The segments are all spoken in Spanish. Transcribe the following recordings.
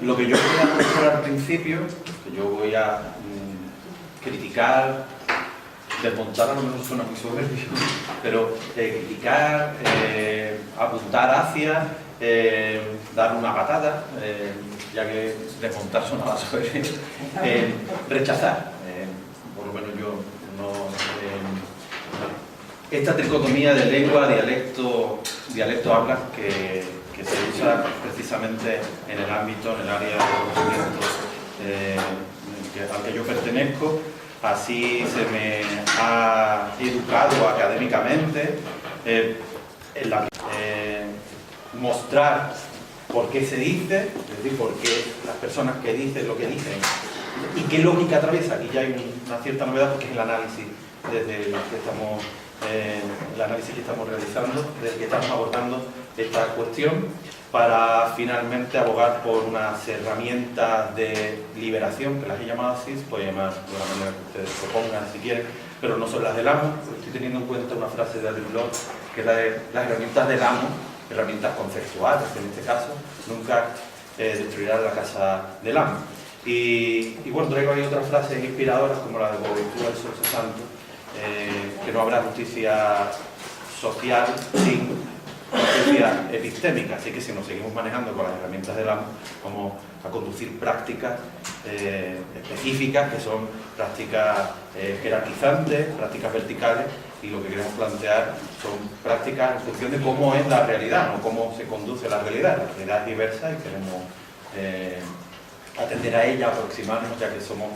Lo que yo voy a mostrar al principio, que yo voy a criticar, desmontar, a lo mejor suena muy soberbio, pero criticar, apuntar hacia, dar una patada, ya que desmontar sonaba soberbio, rechazar, por lo menos yo no... esta tricotomía de lengua, dialecto-habla que se usa precisamente en el ámbito, en el área de conocimiento al que yo pertenezco. Así se me ha educado académicamente, mostrar por qué se dice, es decir, por qué las personas que dicen lo que dicen y qué lógica atraviesa. Aquí ya hay una cierta novedad porque es el análisis desde el que estamos, el análisis que estamos realizando, desde el que estamos abordando esta cuestión, para finalmente abogar por unas herramientas de liberación, que las he llamado así, se puede llamar de la manera que ustedes propongan si quieren, pero no son las del amo. Estoy teniendo en cuenta una frase de Adrian Locke, que es la de las herramientas del amo, herramientas conceptuales en este caso, nunca destruirán la casa del amo. Y bueno, traigo ahí otras frases inspiradoras como la de Boaventura del Sorso Santo, que no habrá justicia social sin justicia epistémica, así que si nos seguimos manejando con las herramientas del amo, vamos a conducir prácticas específicas, que son prácticas jerarquizantes, prácticas verticales, y lo que queremos plantear son prácticas en función de cómo es la realidad, no cómo se conduce la realidad. La realidad es diversa y queremos atender a ella, aproximarnos, ya que somos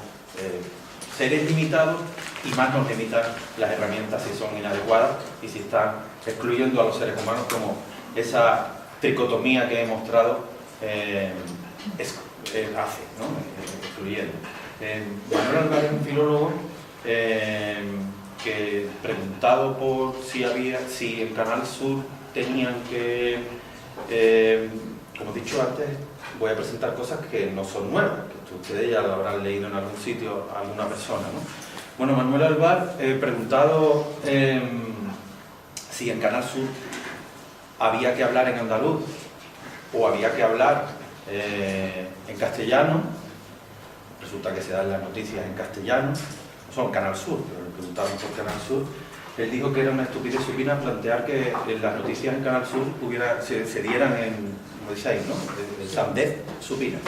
seres limitados y más nos limitan las herramientas si son inadecuadas y si están excluyendo a los seres humanos, como esa tricotomía que he mostrado hace, ¿no? Excluyendo. Manuel Álvarez, un filólogo, que preguntado por si el Canal Sur tenían que, como he dicho antes, voy a presentar cosas que no son nuevas, que ustedes ya lo habrán leído en algún sitio, alguna persona, ¿no? Bueno, Manuel Alvar, preguntado si en Canal Sur había que hablar en andaluz o había que hablar en castellano. Resulta que se dan las noticias en castellano, son Canal Sur, pero le preguntaron por Canal Sur. Él dijo que era una estupidez supina plantear que las noticias en Canal Sur se dieran en, como dice ahí, ¿no? El sandez supina,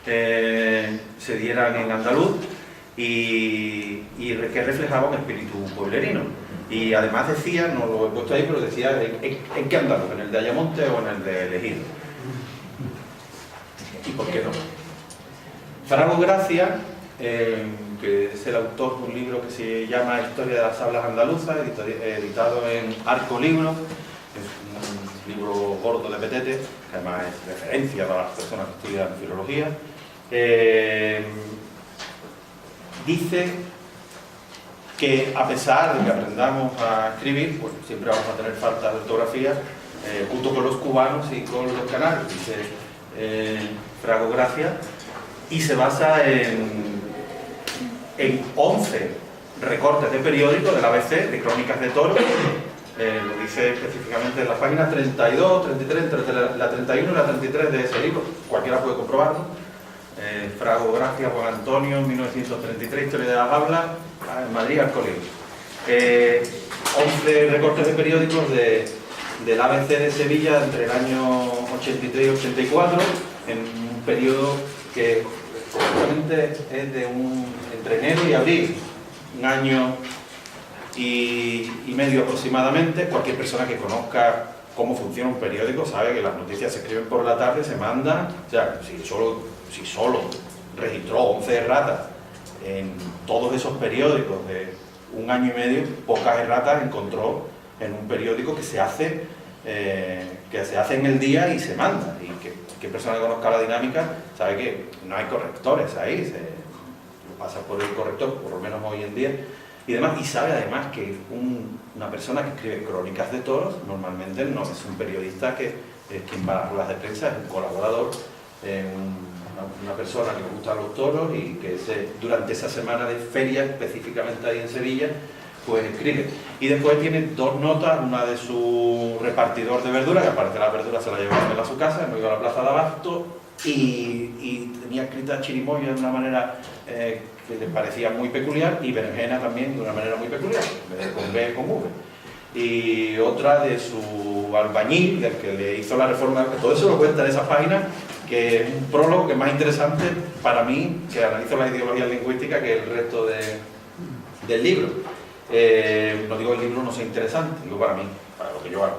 se dieran en andaluz y que reflejaba un espíritu pueblerino. Y además decía, no lo he puesto ahí, pero decía en qué andaluz, en el de Ayamonte o en el de Elegir. ¿Y por qué no? Frago Gracia, que es el autor de un libro que se llama Historia de las hablas andaluzas, editado en Arco Libro, es un libro gordo de petete, que además es referencia para las personas que estudian filología. Dice que a pesar de que aprendamos a escribir, pues siempre vamos a tener falta de ortografía, junto con los cubanos y con los canarios, dice Frago Gracia, y se basa en 11 recortes de periódicos del ABC, de crónicas de toros, lo dice específicamente en las páginas 32, 33, entre la 31 y la 33 de ese libro, cualquiera puede comprobarlo. Frago Gracia, Juan Antonio, 1933, Historia de las hablas, en Madrid, Arco Libro. 11 recortes de periódicos del ABC de Sevilla entre el año 83 y 84, en un periodo que justamente es de entre enero y abril, un año y medio aproximadamente. Cualquier persona que conozca cómo funciona un periódico sabe que las noticias se escriben por la tarde, se mandan. O sea, si solo registró 11 erratas en todos esos periódicos de un año y medio, pocas erratas encontró en un periódico que se hace en el día y se manda. Y que cualquier persona que conozca la dinámica sabe que no hay correctores ahí, lo pasa por el corrector, por lo menos hoy en día, y demás. Y sabe además que una persona que escribe crónicas de toros normalmente no es un periodista que es quien va a las ruedas de prensa, es un colaborador, una persona que le gustan los toros y que durante esa semana de feria, específicamente ahí en Sevilla, pues escribe. Y después tiene dos notas, una de su repartidor de verduras, que aparte de la verdura se la llevaba a su casa, no iba a la plaza de Abasto, y tenía escrita chirimoya de una manera que le parecía muy peculiar, y berenjena también de una manera muy peculiar, con B con V. Y otra de su albañil, del que le hizo la reforma, todo eso lo cuenta en esa página, que es un prólogo que es más interesante para mí, que analiza las ideologías lingüísticas, que el resto del libro. No digo que el libro no sea interesante, digo para mí, para lo que yo hago.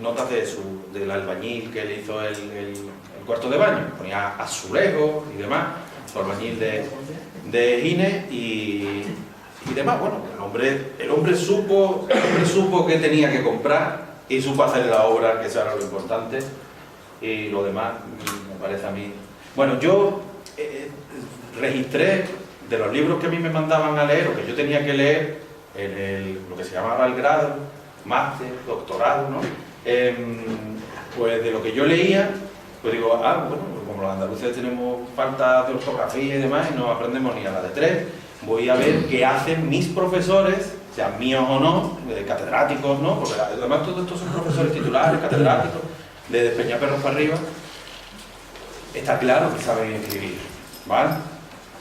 Notas del albañil que le hizo el cuarto de baño, ponía azulejos y demás, su albañil de Gines y demás. Bueno, el hombre supo que tenía que comprar y supo hacer la obra, que eso era lo importante, y lo demás me parece a mí. Bueno, yo registré de los libros que a mí me mandaban a leer, o que yo tenía que leer, lo que se llamaba el grado, máster, doctorado, ¿no? Pues de lo que yo leía, pues digo, bueno, como los andaluces tenemos falta de ortografía y demás, y no aprendemos ni a la de tres, voy a ver qué hacen mis profesores, sean míos o no, catedráticos, ¿no? Porque además todos estos son profesores titulares, catedráticos, de Peñaperros para arriba. Está claro que saben escribir, ¿vale?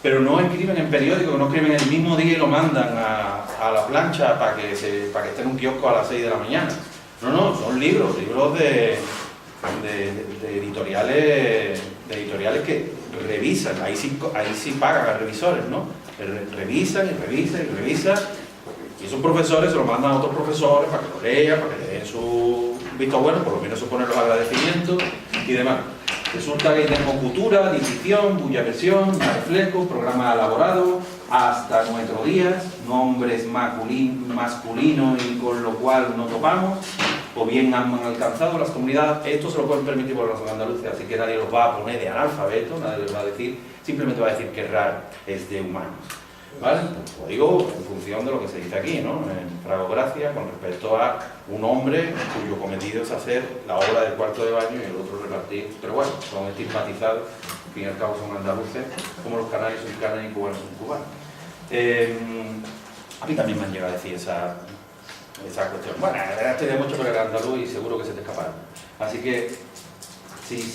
Pero no escriben en periódico, no escriben el mismo día y lo mandan a la plancha para que esté en un kiosco a las 6 de la mañana. No, son libros de editoriales que revisan, ahí sí pagan a revisores, ¿no? Revisan, y esos profesores se lo mandan a otros profesores para que lo lean, para que le den su visto bueno, por lo menos suponer los agradecimientos y demás. Resulta que tenemos cultura, dicción, bullaversión, reflejo, programa elaborado, hasta nuestros días, nombres masculinos y con lo cual no topamos, o bien han alcanzado las comunidades. Esto se lo pueden permitir por los andaluces, así que nadie los va a poner de analfabeto, nadie les va a decir, simplemente va a decir que raro es de humanos. ¿Vale? Lo digo en función de lo que se dice aquí, ¿no? En Fragogracia, con respecto a un hombre cuyo cometido es hacer la obra del cuarto de baño y el otro repartir, pero bueno, son estigmatizados, al fin y al cabo son andaluces, como los canarios son canarios y cubanos son cubanos. A mí también me han llegado a decir esa cuestión. Bueno, estoy de mucho pero era andaluz y seguro que se te escaparon. Así que, sí.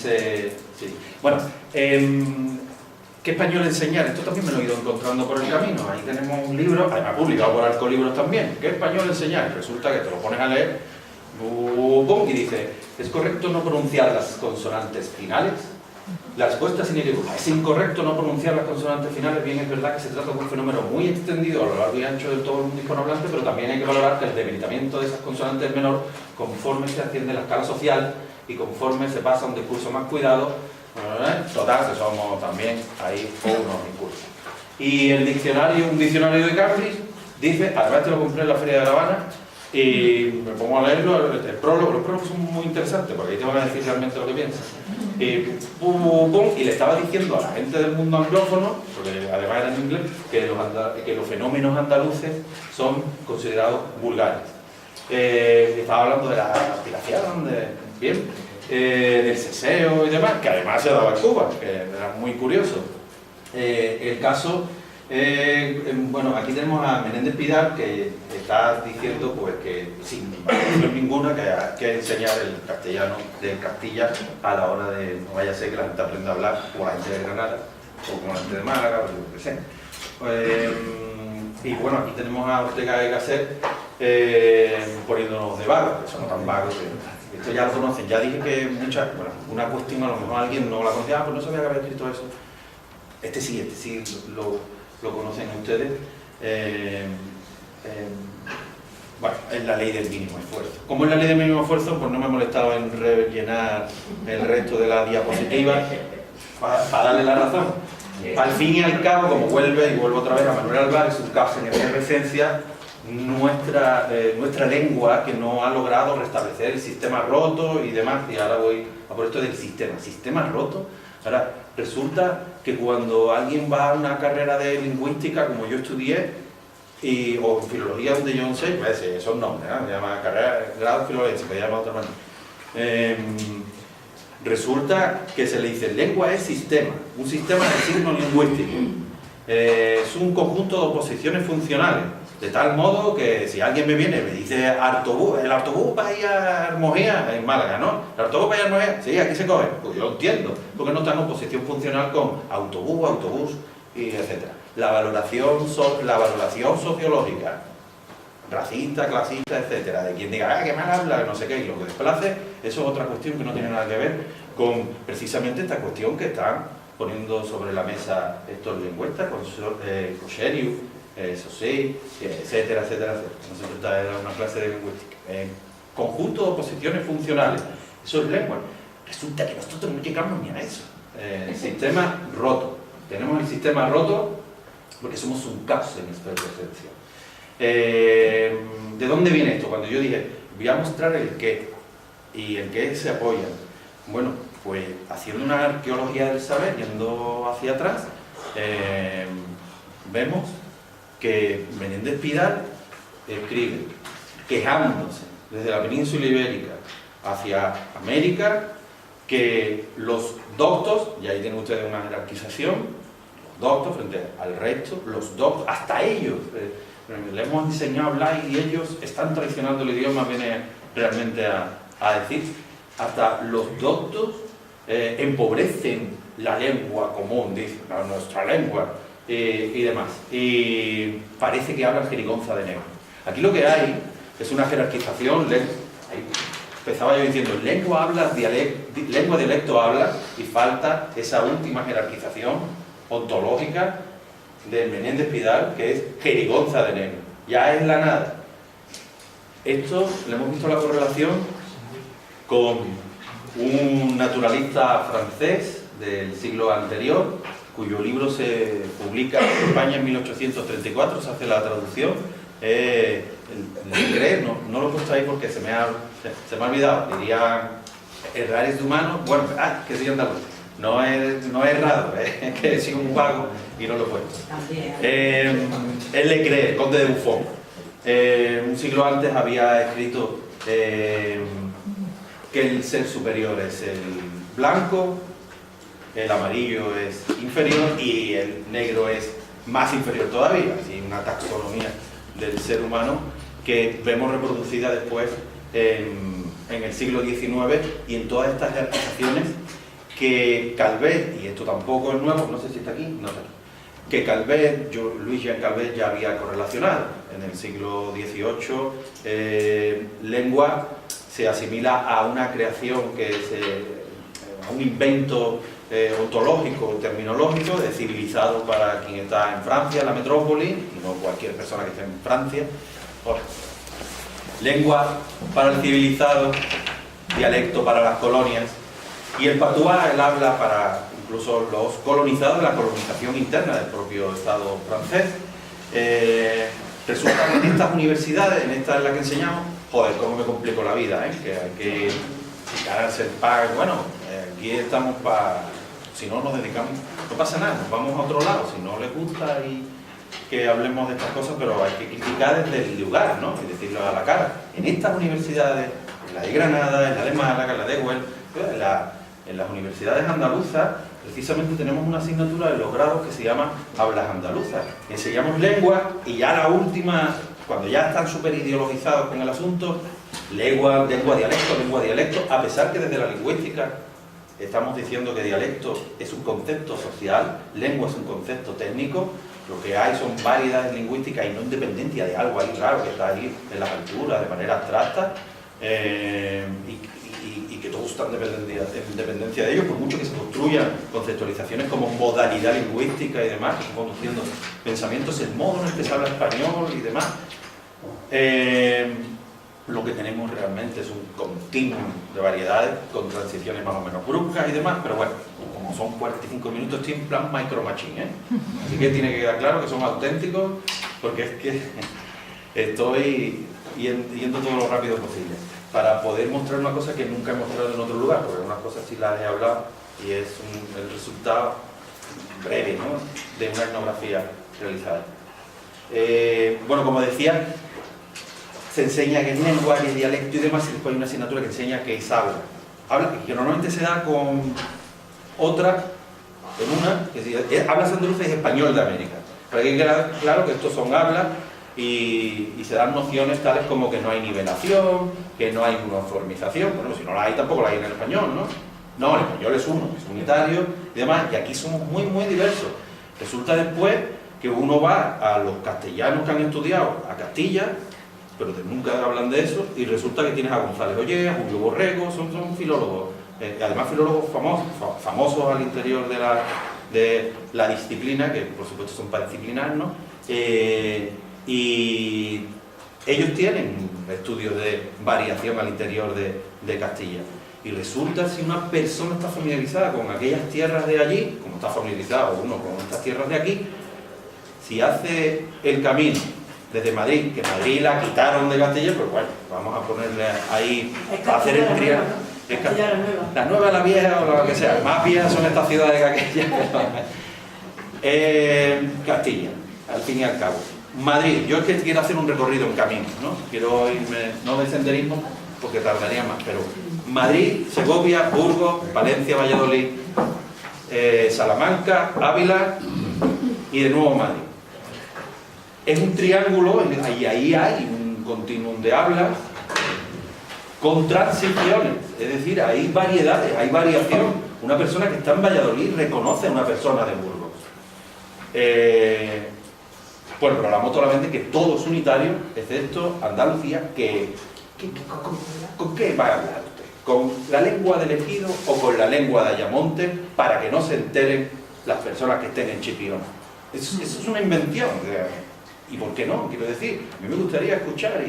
Bueno, ¿qué español enseñar? Esto también me lo he ido encontrando por el camino. Ahí tenemos un libro, además publicado por Arcolibros también. ¿Qué español enseñar? Resulta que te lo pones a leer y dice, ¿es correcto no pronunciar las consonantes finales? La respuesta es inequívoca. Es incorrecto no pronunciar las consonantes finales. Bien, es verdad que se trata de un fenómeno muy extendido a lo largo y ancho de todo el mundo hispanohablante, pero también hay que valorar que el debilitamiento de esas consonantes es menor conforme se asciende la escala social y conforme se pasa a un discurso más cuidado. Total, que somos también ahí unos incursos. Y el diccionario, un diccionario de Cambridge, dice, además te lo compré en la Feria de La Habana, y me pongo a leerlo, el prólogo. Los prólogos son muy interesantes, porque ahí te van a decir realmente lo que piensas. Y le estaba diciendo a la gente del mundo anglófono, porque además era en inglés, que los fenómenos andaluces son considerados vulgares. Estaba hablando de la aspiración, del ceseo y demás, que además se daba en Cuba, que era muy curioso. El caso, bueno, aquí tenemos a Menéndez Pidal, que está diciendo pues que sin razón ninguna que hay que enseñar el castellano de Castilla a la hora de, no vaya a ser que la gente aprenda a hablar como la gente de Granada o como la gente de Málaga o lo que sea. Y bueno, aquí tenemos a Ortega de Gasset poniéndonos de vagos, que somos tan vagos que esto ya lo conocen. Ya dije que una cuestión a lo mejor alguien no la conocía, pues no sabía que había escrito eso. Este sí lo conocen ustedes. Bueno, es la ley del mínimo esfuerzo. Como es la ley del mínimo esfuerzo, pues no me he molestado en rellenar el resto de la diapositiva para darle la razón. Al fin y al cabo, como vuelvo otra vez a Manuel Álvarez, su caso en efervescencia, nuestra lengua que no ha logrado restablecer el sistema roto y demás, y ahora voy a por esto del sistema roto. Ahora, resulta que cuando alguien va a una carrera de lingüística, como yo estudié, o filología donde yo no sé, pues esos nombres, se llama carrera, grado de filología, se llama de otra manera. Resulta que se le dice, lengua es sistema, un sistema de signos lingüísticos. Es un conjunto de oposiciones funcionales. De tal modo que si alguien me viene y me dice autobús, el autobús va a ir a Hermosía, en Málaga, ¿no? ¿El autobús va a ir a Hermosía? Sí, aquí se coge. Pues yo lo entiendo, porque no está en oposición funcional con autobús, y etc. La valoración sociológica, racista, clasista, etcétera, de quien diga, ¡ah, qué mal habla!, no sé qué, y lo que desplace, eso es otra cuestión que no tiene nada que ver con precisamente esta cuestión que están poniendo sobre la mesa estos lingüistas, con Kosheriu, Saussure, etcétera, etcétera, etcétera. No se trata de dar una clase de lingüística. Conjunto de oposiciones funcionales, eso es lengua. Resulta que nosotros no llegamos ni a eso. Sistema roto. Tenemos el sistema roto porque somos un caos en nuestra percepción. ¿De dónde viene esto? Cuando yo dije, voy a mostrar el qué y en qué se apoya. Bueno, pues haciendo una arqueología del saber, yendo hacia atrás, vemos que Menéndez Pidal escribe quejándose desde la península ibérica hacia América que los doctos, y ahí tienen ustedes una jerarquización, los doctos frente al resto, los doctos, hasta ellos, le hemos enseñado a hablar y ellos están traicionando el idioma, viene realmente a decir, hasta los doctos empobrecen la lengua común, dice, nuestra lengua, y demás. Y parece que hablan jerigonza de negro. Aquí lo que hay es una jerarquización, empezaba yo diciendo, lengua, dialecto habla, y falta esa última jerarquización ontológica de Menéndez Pidal, que es jerigonza de negro. Ya es la nada. Esto le hemos visto la correlación con un naturalista francés del siglo anterior, cuyo libro se publica en España en 1834, se hace la traducción. Legret, no lo he puesto ahí porque se me ha olvidado, diría errares de humanos, bueno, que soy andaluz, no he errado, es que he sido un vago y no lo he puesto. Él Legret, el conde de Buffon, un siglo antes había escrito que el ser superior es el blanco, el amarillo es inferior y el negro es más inferior todavía, así una taxonomía del ser humano que vemos reproducida después en el siglo XIX y en todas estas jerarquizaciones que Calvet, y esto tampoco es nuevo, no sé si está aquí, no está aquí, que Calvet, Louis Jean Calvet ya había correlacionado. En el siglo XVIII, lengua se asimila a una creación que es a un invento ontológico, terminológico, de civilizado para quien está en Francia, la metrópoli, y no cualquier persona que esté en Francia. Lengua para el civilizado, dialecto para las colonias, y el patuá, el habla para incluso los colonizados de la colonización interna del propio Estado francés. Resulta que en estas universidades, en esta es la que enseñamos, joder, cómo me complico la vida, que hay que ganarse el pan. Bueno, aquí estamos para, si no nos dedicamos, no pasa nada, nos vamos a otro lado, si no les gusta y que hablemos de estas cosas, pero hay que criticar desde el lugar, ¿no? Y decirlo a la cara. En estas universidades, en la de Granada, en la de Málaga, en la de Huelva, en las universidades andaluzas, precisamente tenemos una asignatura de los grados que se llama Hablas Andaluzas. Enseñamos lengua y ya la última, cuando ya están súper ideologizados con el asunto, lengua, dialecto, a pesar que desde la lingüística estamos diciendo que dialecto es un concepto social, lengua es un concepto técnico, lo que hay son variedades lingüísticas y no independencia de algo ahí raro que está ahí en las alturas, de manera abstracta, y que todos están en dependencia de ellos, por mucho que se construyan conceptualizaciones como modalidad lingüística y demás, que están conduciendo pensamientos, el modo en el que se habla español y demás. Lo que tenemos realmente es un continuum de variedades con transiciones más o menos bruscas y demás, pero bueno, como son 45 minutos, estoy en plan micro machine, así que tiene que quedar claro que son auténticos, porque es que estoy yendo todo lo rápido posible para poder mostrar una cosa que nunca he mostrado en otro lugar, porque unas cosas sí las he hablado y es el resultado breve, ¿no?, de una etnografía realizada. Bueno, como decía, se enseña que es lengua, que es dialecto y demás, y después hay una asignatura que enseña que es habla, que normalmente se da con otra, en una, que es hablas andaluzas y español de América. Para que quede claro que estos son hablas y se dan nociones tales como que no hay nivelación, que no hay uniformización. Bueno, si no la hay tampoco la hay en el español, ¿no? No, el español es uno, es unitario y demás, y aquí somos muy, muy diversos. Resulta después que uno va a los castellanos que han estudiado a Castilla, pero nunca hablan de eso, y resulta que tienes a González Ollé, a Julio Borrego, son filólogos, además filólogos famosos al interior de la disciplina, que por supuesto son paradisciplinares, ¿no? Y ellos tienen estudios de variación al interior de Castilla. Y resulta, si una persona está familiarizada con aquellas tierras de allí, como está familiarizado uno con estas tierras de aquí, si hace el camino desde Madrid, que Madrid la quitaron de Castilla, pues bueno, vamos a ponerle ahí, a hacer el triángulo. La nueva, la vieja o lo que sea. Más viejas son estas ciudades que aquellas. Castilla, al fin y al cabo. Madrid, yo es que quiero hacer un recorrido en camino, ¿no? Quiero irme, no de senderismo, porque tardaría más, pero Madrid, Segovia, Burgos, Valencia, Valladolid, Salamanca, Ávila y de nuevo Madrid. Es un triángulo y ahí hay un continuum de hablas con transiciones, es decir, hay variedades, hay variación. Una persona que está en Valladolid reconoce a una persona de Burgos. Bueno, pero hablamos solamente que todo es unitario, excepto Andalucía, ¿con qué va a hablar usted? ¿Con la lengua del Ejido o con la lengua de Ayamonte para que no se enteren las personas que estén en Chipiona? Eso es una invención. ¿Y por qué no? Quiero decir, a mí me gustaría escuchar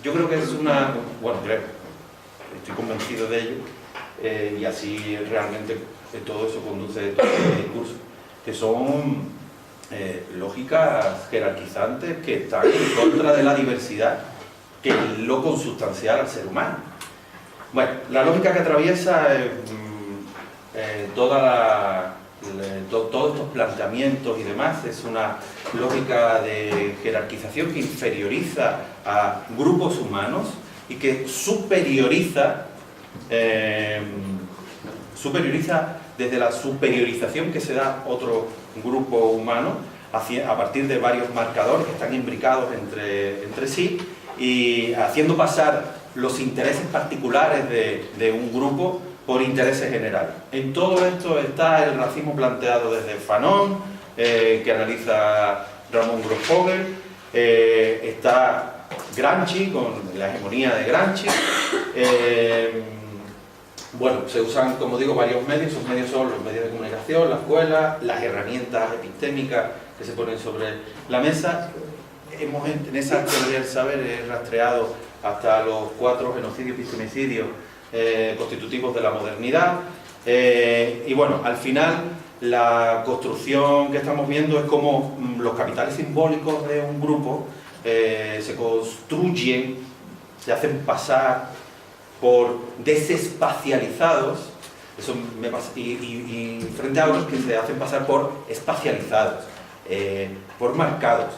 yo creo que es una... Bueno, estoy convencido de ello y así realmente todo eso conduce todo el discurso, que son lógicas jerarquizantes que están en contra de la diversidad, que es lo consustancial al ser humano. Bueno, la lógica que atraviesa todos estos planteamientos y demás es una lógica de jerarquización que inferioriza a grupos humanos y que superioriza desde la superiorización que se da otro grupo humano a partir de varios marcadores que están imbricados entre sí y haciendo pasar los intereses particulares de un grupo por intereses generales. En todo esto está el racismo planteado desde Fanon, que analiza Ramón Grossfogel, está Gramsci, con la hegemonía de Gramsci. Bueno, se usan, como digo, varios medios. Esos medios son los medios de comunicación, la escuela, las herramientas epistémicas que se ponen sobre la mesa. En esa teoría del saber he rastreado hasta los 4 genocidios y epistemicidios constitutivos de la modernidad. Y bueno, al final la construcción que estamos viendo es como los capitales simbólicos de un grupo se construyen, se hacen pasar por desespacializados, eso me pasa, y frente a otros que se hacen pasar por espacializados, por marcados,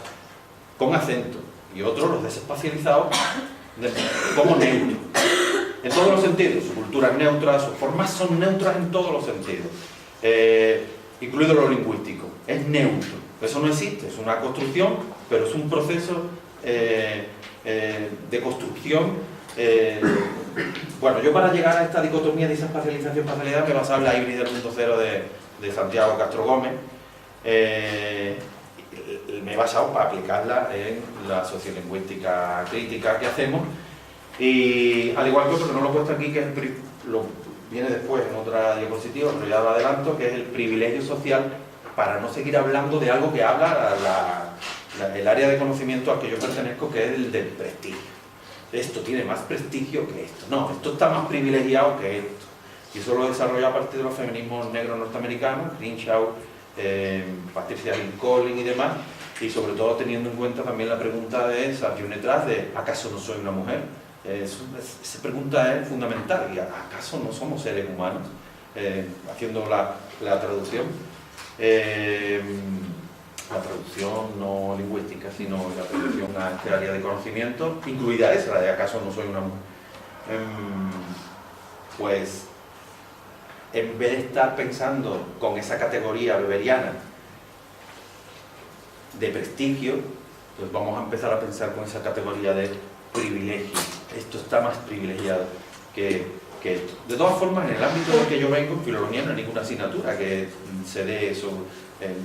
con acento, y otros, los desespacializados, como neutros. En todos los sentidos, su cultura es neutra, sus formas son neutras en todos los sentidos, incluido lo lingüístico, es neutro. Eso no existe, es una construcción, pero es un proceso de construcción. Bueno, yo para llegar a esta dicotomía de esa espacialización-espacialidad me basaba en la híbrida 2.0 de Santiago Castro Gómez. Me he basado para aplicarla en la sociolingüística crítica que hacemos. Y al igual que otro, que no lo he puesto aquí, que viene después en otra diapositiva, pero ya lo adelanto, que es el privilegio social, para no seguir hablando de algo que habla el área de conocimiento al que yo pertenezco, que es el del prestigio. Esto tiene más prestigio que esto. No, esto está más privilegiado que esto. Y eso lo desarrolló a partir de los feminismos negros norteamericanos, Crenshaw, Patricia Lincoln y demás, y sobre todo teniendo en cuenta también la pregunta de Sergio Netras de ¿acaso no soy una mujer? Esa pregunta es fundamental. ¿Y acaso no somos seres humanos? Haciendo la traducción. La traducción no lingüística, sino la traducción a este área de conocimiento, incluida esa, la de ¿acaso no soy una mujer? Pues, en vez de estar pensando con esa categoría weberiana de prestigio, pues vamos a empezar a pensar con esa categoría de privilegio. Esto está más privilegiado que esto. De todas formas, en el ámbito en el que yo vengo, en filología no hay ninguna asignatura que se dé eso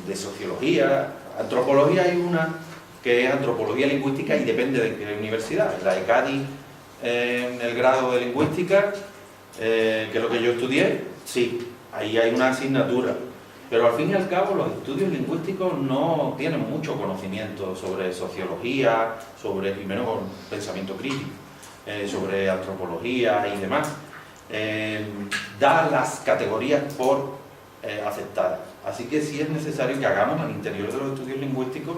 de sociología. Antropología hay una que es antropología lingüística y depende de qué universidad. La de Cádiz, en el grado de lingüística, que es lo que yo estudié, sí, ahí hay una asignatura. Pero al fin y al cabo los estudios lingüísticos no tienen mucho conocimiento sobre sociología, y menos con pensamiento crítico, sobre antropología y demás. Da las categorías por aceptadas. Así que sí es necesario que hagamos al interior de los estudios lingüísticos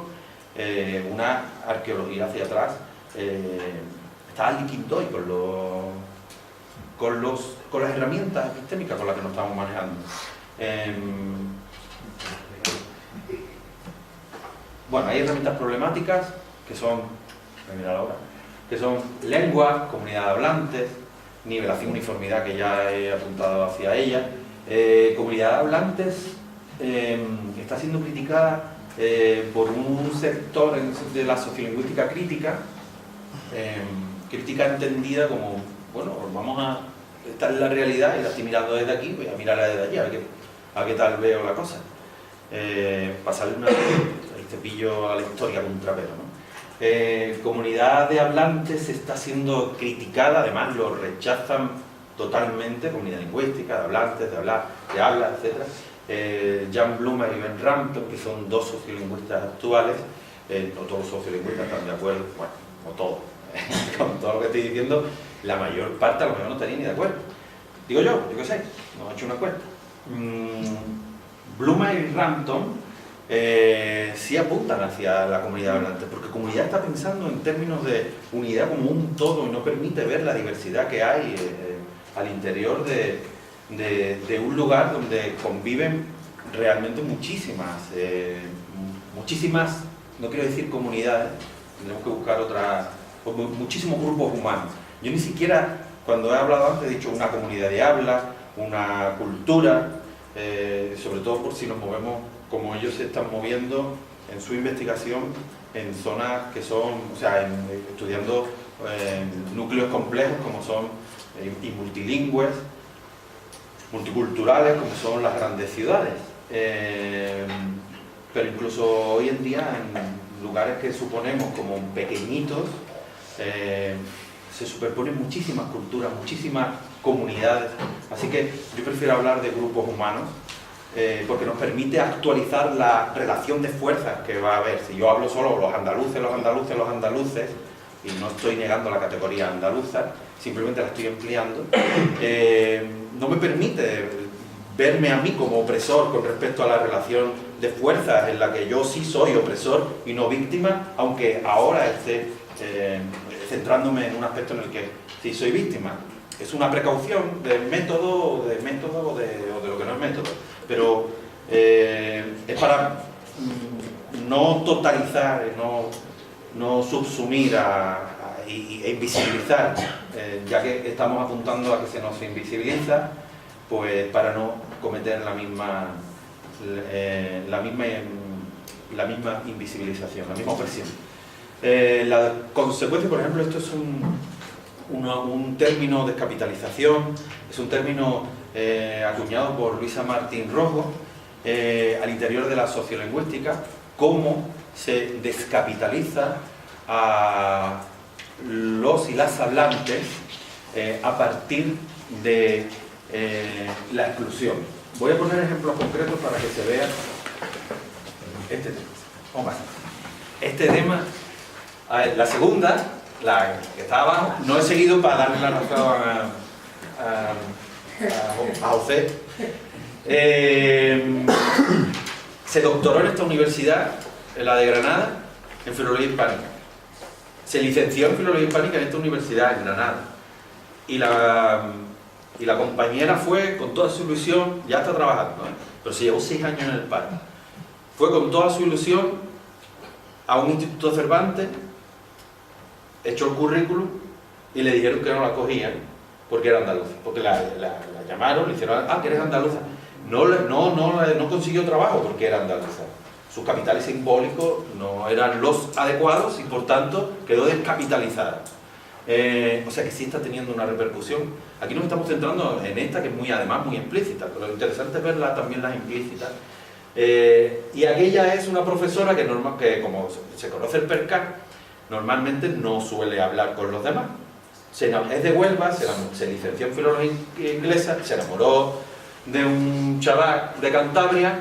una arqueología hacia atrás. Está Ali Quintoy con las herramientas epistémicas con las que nos estamos manejando. Bueno, hay herramientas problemáticas que son, voy a mirar ahora, que son lengua, comunidad de hablantes, nivelación, uniformidad, que ya he apuntado hacia ella. Comunidad de hablantes está siendo criticada por un sector de la sociolingüística crítica, crítica entendida como, bueno, vamos a, esta es la realidad y la estoy mirando desde aquí, voy a mirarla desde allí, a qué tal veo la cosa. Pasarle el cepillo a la historia con un trapero, ¿no? Comunidad de hablantes está siendo criticada, además lo rechazan totalmente, comunidad lingüística, de hablantes, de hablar, de habla, etc. Jan Blumer y Ben Rampton, que son dos sociolingüistas actuales, no todos los sociolingüistas están de acuerdo, bueno, no todos, con todo lo que estoy diciendo, la mayor parte a lo mejor no estaría ni de acuerdo. Digo yo qué sé, no he hecho una encuesta. Blumer y Rampton sí apuntan hacia la comunidad hablante, porque comunidad está pensando en términos de unidad como un todo y no permite ver la diversidad que hay al interior de un lugar donde conviven realmente muchísimas, no quiero decir comunidades, tendremos que buscar muchísimos grupos humanos. Yo ni siquiera, cuando he hablado antes, he dicho una comunidad de habla, una cultura, sobre todo por si nos movemos como ellos se están moviendo en su investigación en zonas que son, o sea, estudiando núcleos complejos como son y multilingües, multiculturales como son las grandes ciudades. Pero incluso hoy en día en lugares que suponemos como pequeñitos se superponen muchísimas culturas, muchísimas comunidades. Así que yo prefiero hablar de grupos humanos porque nos permite actualizar la relación de fuerzas que va a haber. Si yo hablo solo los andaluces, y no estoy negando la categoría andaluza, simplemente la estoy empleando, no me permite verme a mí como opresor con respecto a la relación de fuerzas en la que yo sí soy opresor y no víctima, aunque ahora esté centrándome en un aspecto en el que sí soy víctima. Es una precaución del método, o de lo que no es método, pero es para no totalizar, no subsumir e invisibilizar, ya que estamos apuntando a que se nos invisibiliza, pues para no cometer la misma invisibilización, la misma opresión. La consecuencia, por ejemplo, esto es un término de descapitalización, es un término acuñado por Luisa Martín Rojo al interior de la sociolingüística, cómo se descapitaliza a los y las hablantes a partir de la exclusión. Voy a poner ejemplos concretos para que se vea este tema. Vamos a ver. Este tema, a ver, la segunda, la que está abajo, no he seguido para darle la razón a José. Se doctoró en esta universidad, en la de Granada, en Filología Hispánica. Se licenció en Filología Hispánica en esta universidad, en Granada. Y la compañera fue con toda su ilusión, ya está trabajando, pero se llevó 6 años en el paro. Fue con toda su ilusión a un instituto Cervantes, echó el currículum y le dijeron que no la cogían porque era andaluza. Porque la llamaron, le dijeron, que eres andaluza. No consiguió trabajo porque era andaluza. sus capitales simbólicos no eran los adecuados y por tanto quedó descapitalizada. O sea que sí está teniendo una repercusión. Aquí nos estamos centrando en esta, que es además muy explícita, pero lo interesante es verla también las implícitas. Y aquella es una profesora que como se conoce el PERCA, normalmente no suele hablar con los demás. Es de Huelva, se licenció en filología inglesa, se enamoró de un chaval de Cantabria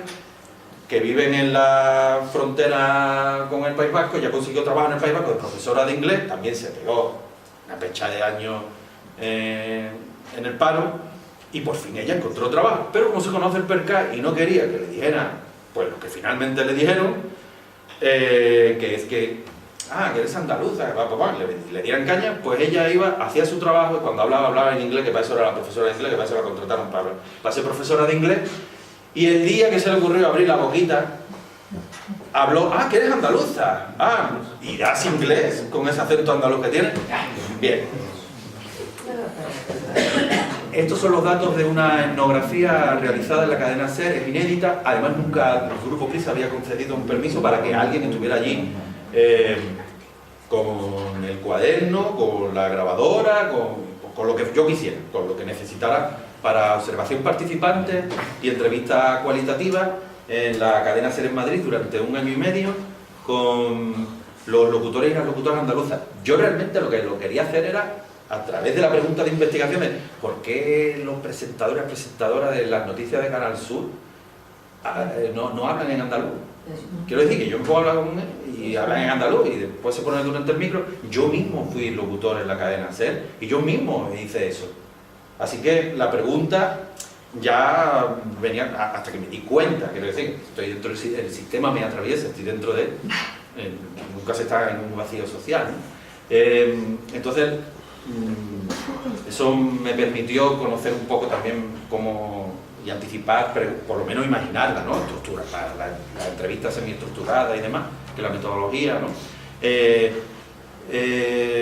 que vive en la frontera con el País Vasco, ya consiguió trabajo en el País Vasco de profesora de inglés, también se pegó una pecha de años en el paro, y por fin ella encontró trabajo. Pero como se conoce el PERCA y no quería que le dijeran pues lo que finalmente le dijeron, que es que eres andaluza, le dieran caña, pues ella hacía su trabajo, y cuando hablaba en inglés, que para eso era la profesora de inglés, que para eso la contrataron para ser profesora de inglés, y el día que se le ocurrió abrir la boquita, habló, que eres andaluza, y das inglés con ese acento andaluz que tiene. Bien. Estos son los datos de una etnografía realizada en la cadena SER, es inédita. Además, nunca el Grupo Prisa había concedido un permiso para que alguien estuviera allí con el cuaderno, con la grabadora, con lo que yo quisiera, con lo que necesitara para observación participante y entrevista cualitativa en la cadena SER en Madrid durante 1 año y medio con los locutores y las locutoras andaluzas. Yo realmente lo que quería hacer era, a través de la pregunta de investigación, de ¿por qué los presentadores y presentadoras de las noticias de Canal Sur no hablan en andaluz? Quiero decir que yo me puedo hablar con él y hablan en andaluz y después se ponen durante el micro. Yo mismo fui locutor en la cadena SER y yo mismo hice eso. Así que la pregunta ya venía hasta que me di cuenta, quiero decir, estoy dentro del sistema, me atraviesa, estoy dentro de él, nunca se está en un vacío social, ¿no? Entonces, eso me permitió conocer un poco también cómo y anticipar, pero por lo menos imaginarla, ¿no? Estructura, la entrevista semiestructurada y demás, que la metodología, ¿no?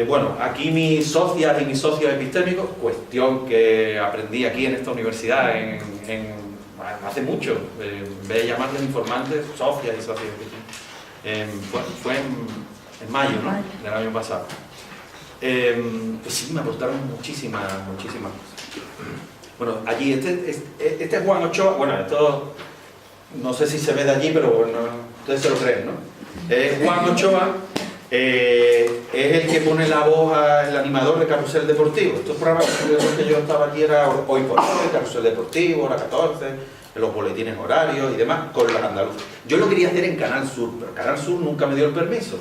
Bueno, aquí mis socias y mis socios epistémicos, cuestión que aprendí aquí en esta universidad hace mucho, en vez de llamarles informantes, socias y socios epistémicos. Fue en mayo, ¿no? Del año pasado. Pues sí, me aportaron muchísimas cosas. Bueno, allí, este es Juan Ochoa. Bueno, esto no sé si se ve de allí, pero bueno, ustedes se lo creen, ¿no? Juan Ochoa es el que pone la voz al animador de Carrusel Deportivo. Estos programas que yo estaba aquí era Hoy por Hoy, Carrusel Deportivo, Hora 14, los boletines horarios y demás, con los andaluces. Yo lo quería hacer en Canal Sur, pero Canal Sur nunca me dio el permiso.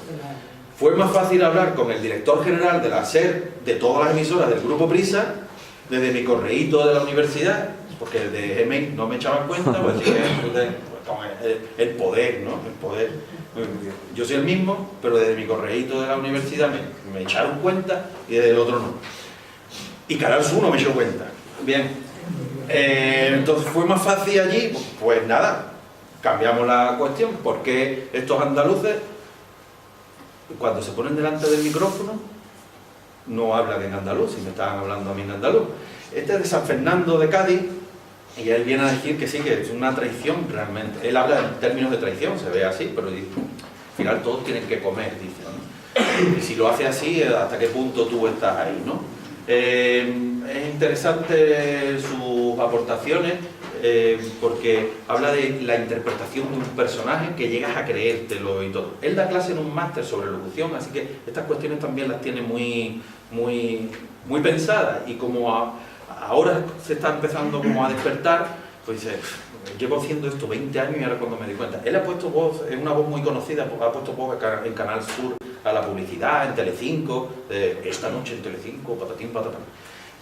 Fue más fácil hablar con el director general de la SER, de todas las emisoras del Grupo Prisa, desde mi correíto de la universidad, porque de Gmail no me echaban cuenta, pues sí, el poder, ¿no? El poder. Yo soy el mismo, pero desde mi correíto de la universidad me echaron cuenta y desde el otro no. Y Canal Sur no me echó cuenta. Bien. Entonces fue más fácil allí, pues nada, cambiamos la cuestión, porque estos andaluces, cuando se ponen delante del micrófono, no hablan en andaluz, si me estaban hablando a mí en andaluz. Este es de San Fernando de Cádiz, y él viene a decir que sí, que es una traición realmente. Él habla en términos de traición, se ve así, pero dice, al final todos tienen que comer, dice, ¿no? Y si lo hace así, ¿hasta qué punto tú estás ahí, no? Es interesante sus aportaciones, porque habla de la interpretación de un personaje que llegas a creértelo y todo. Él da clase en un máster sobre locución, así que estas cuestiones también las tiene muy pensadas, y como ahora se está empezando como a despertar, pues dice, llevo haciendo esto 20 años y ahora cuando me di cuenta. Él ha puesto voz, es una voz muy conocida, ha puesto voz en Canal Sur a la publicidad, en Telecinco, esta noche en Telecinco, patatín, patatán.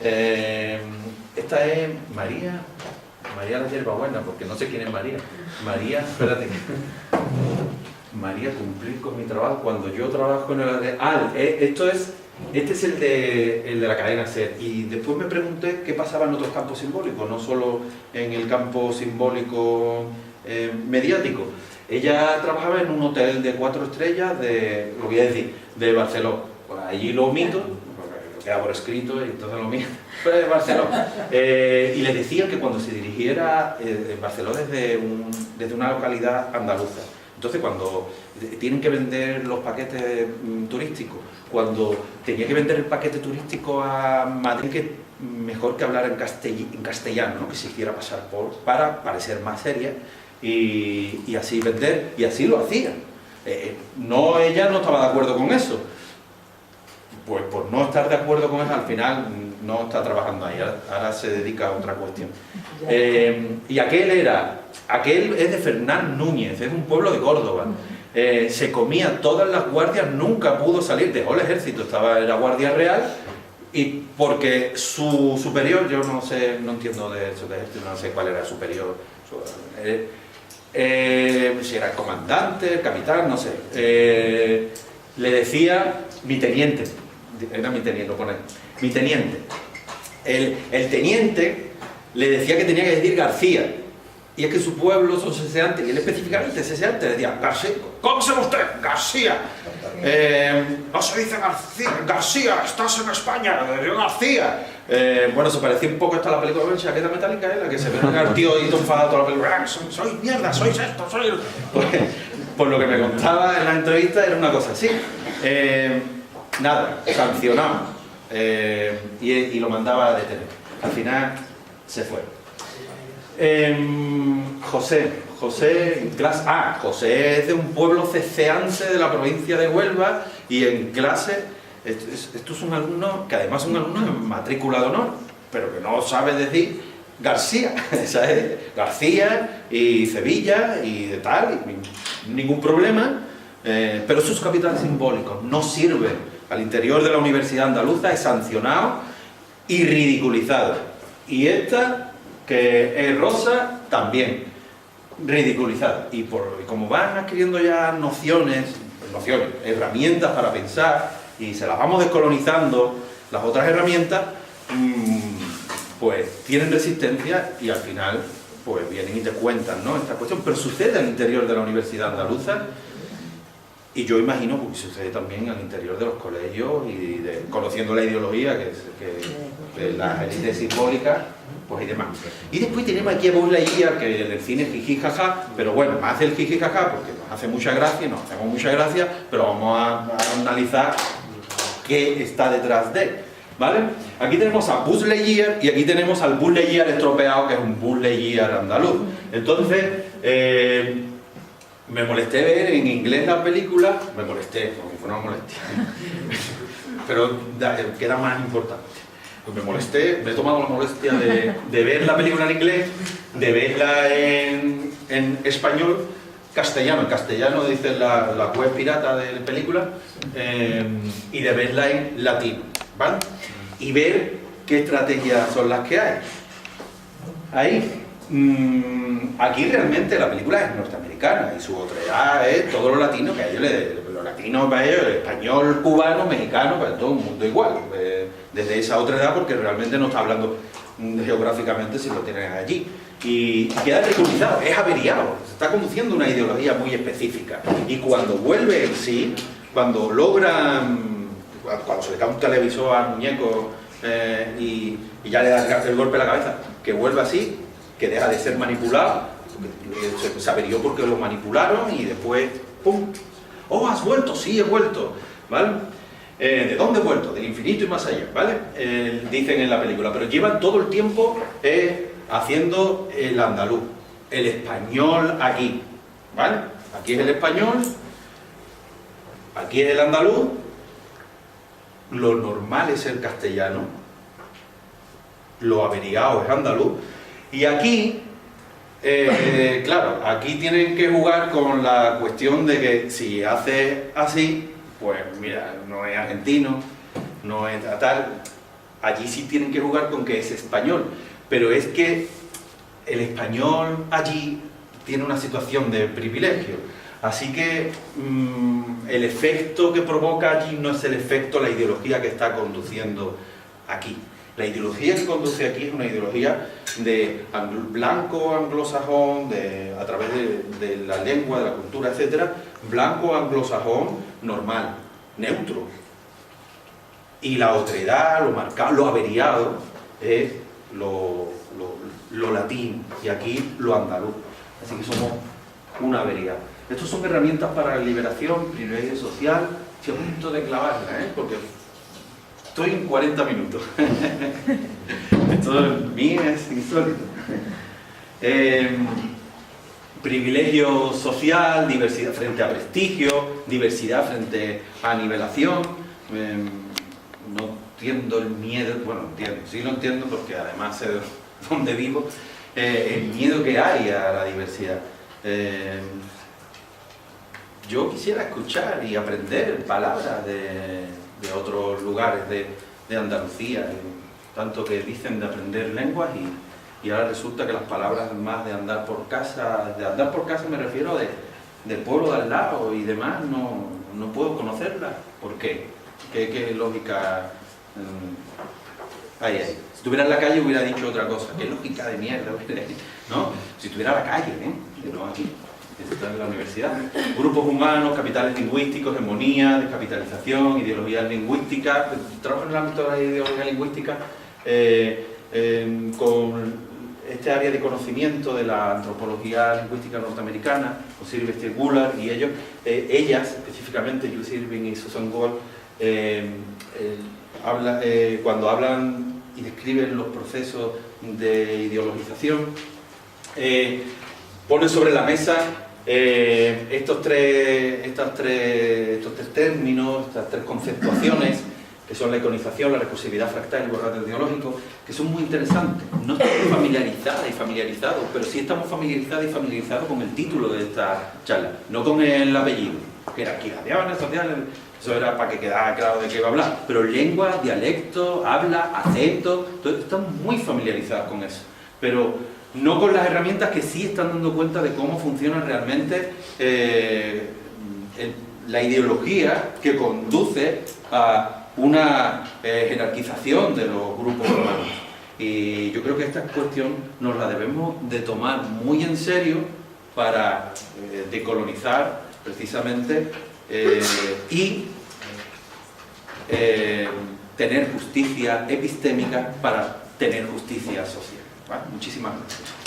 Esta es María la Hierbabuena, porque no sé quién es María. María, espérate. María, cumplir con mi trabajo. Cuando yo trabajo en el... este es el de la cadena SER. Y después me pregunté qué pasaba en otros campos simbólicos, no solo en el campo simbólico mediático. Ella trabajaba en un hotel de 4 estrellas lo voy a decir, de Barcelona. Pues allí lo omito, porque lo queda por escrito y entonces lo omito. Pero de Barcelona. Y le decían que cuando se dirigiera Barcelona desde una localidad andaluza, Entonces, cuando tienen que vender los paquetes turísticos, cuando tenía que vender el paquete turístico a Madrid, que mejor que hablar en castellano, ¿no? Que se hiciera pasar para parecer más seria y así vender, y así lo hacía. Ella no estaba de acuerdo con eso. Pues por no estar de acuerdo con eso, al final no está trabajando ahí, ahora se dedica a otra cuestión. Y aquel es de Fernán Núñez, es de un pueblo de Córdoba. Se comía todas las guardias, nunca pudo salir, dejó el ejército, era guardia real, y porque su superior, yo no sé, no entiendo de eso de ejército, no sé cuál era el superior, si era el comandante, el capitán, no sé, le decía mi teniente, era mi teniente, lo pone, mi teniente. El teniente le decía que tenía que decir García, y es que su pueblo son ceseantes, y él específicamente ceseante, le decía García. ¿Cómo se llama usted? García. No se dice García, García, estás en España, García. Bueno, se parecía un poco a la película de Chaqueta Metálica, la que se ve al tío y enfadado toda la película. Soy mierda, sois esto, soy... Pues, por lo que me contaba en la entrevista era una cosa así. Nada, sancionado. Y lo mandaba a detener. Al final se fue. José es de un pueblo ceceante de la provincia de Huelva, y en clase, esto es un alumno que además es un alumno en matrícula de honor, pero que no sabe decir García, ¿sabes? García y Sevilla y de tal, y ningún problema, pero sus capitales simbólicos no sirven al interior de la Universidad Andaluza, es sancionado y ridiculizado. Y esta, que es rosa, también ridiculizada. Y como van adquiriendo ya nociones, herramientas para pensar, y se las vamos descolonizando las otras herramientas, pues tienen resistencia, y al final pues vienen y te cuentan, ¿no?, esta cuestión. Pero sucede al interior de la Universidad Andaluza, y yo imagino que sucede también al interior de los colegios, y conociendo la ideología que las élites simbólicas, pues y demás. Y después tenemos aquí a Buzz Lightyear, que del cine jiji jaja, pero bueno, más hace el jiji jaja porque nos hace mucha gracia, nos hacemos mucha gracia, pero vamos a analizar qué está detrás de, ¿vale? Aquí tenemos a Buzz Lightyear, y aquí tenemos al Buzz Lightyear estropeado, que es un Buzz Lightyear andaluz. Entonces, me molesté ver en inglés la película, me molesté, porque fue una molestia, pero queda más importante. Pues me molesté, me he tomado la molestia de ver la película en inglés, de verla en español, castellano, en castellano dice la web pirata de la película, y de verla en latino, ¿vale? Y ver qué estrategias son las que hay. Ahí. Aquí realmente la película es norteamericana, y su otredad es todo lo latino, que a ellos los latinos para ellos, el español, cubano, mexicano, para todo el mundo igual, desde esa otredad, porque realmente no está hablando geográficamente si lo tienen allí, y queda ridiculizado, es averiado, se está conduciendo una ideología muy específica, y cuando vuelve en sí, cuando logran, cuando se le cae un televisor al muñeco y ya le da el golpe a la cabeza, que vuelve así, que deja de ser manipulado, se averió porque lo manipularon, y después, ¡pum! ¡Oh, has vuelto! Sí, he vuelto, ¿vale? ¿De dónde he vuelto? Del infinito y más allá, ¿vale? Dicen en la película, pero llevan todo el tiempo haciendo el andaluz, el español aquí, ¿vale? Aquí es el español, aquí es el andaluz, lo normal es el castellano, lo averiado es andaluz. Y aquí, claro, aquí tienen que jugar con la cuestión de que si hace así, pues mira, no es argentino, no es tal. Allí sí tienen que jugar con que es español, pero es que el español allí tiene una situación de privilegio. Así que el efecto que provoca allí no es el efecto, la ideología que está conduciendo aquí. La ideología que conduce aquí es una ideología de blanco anglosajón, a través de la lengua, de la cultura, etc. Blanco anglosajón normal, neutro. Y la otredad, lo marcado, lo averiado, es lo latino. Y aquí lo andaluz. Así que somos una averiada. Estos son herramientas para la liberación, privilegio social. Estoy a punto de clavarla, porque estoy en 40 minutos. Esto en mí es insólito. Privilegio social, diversidad frente a prestigio, diversidad frente a nivelación. No entiendo el miedo, bueno, entiendo, sí lo entiendo porque además sé de dónde vivo, el miedo que hay a la diversidad. Yo quisiera escuchar y aprender palabras de otros lugares de Andalucía, tanto que dicen de aprender lenguas y ahora resulta que las palabras más de andar por casa me refiero del pueblo de al lado y demás, no puedo conocerlas. ¿Por qué? ¿Qué lógica hay ahí? Si estuviera en la calle hubiera dicho otra cosa. ¿Qué lógica de mierda? ¿No? Si estuviera en la calle, no aquí. Está en la universidad. Grupos humanos, capitales lingüísticos, hegemonía, descapitalización, ideologías lingüísticas. Trabajo en el ámbito de la ideología lingüística con este área de conocimiento de la antropología lingüística norteamericana, con Sylvester Goulart y ellos, ellas específicamente, Judy Irving y Susan Gould, cuando hablan y describen los procesos de ideologización, ponen sobre la mesa estos tres términos, estas tres conceptuaciones, que son la iconización, la recursividad fractal y el borrador ideológico, que son muy interesantes. No estamos familiarizadas y familiarizados, pero sí estamos familiarizadas y familiarizados con el título de esta charla, no con el apellido, jerarquizaciones sociales, eso era para que quedara claro de qué iba a hablar, pero lengua, dialecto, habla, acento, estamos muy familiarizados con eso, pero no con las herramientas que sí están dando cuenta de cómo funciona realmente la ideología que conduce a una jerarquización de los grupos humanos. Y yo creo que esta cuestión nos la debemos de tomar muy en serio para decolonizar precisamente y tener justicia epistémica para tener justicia social. ¿Vale? Muchísimas gracias.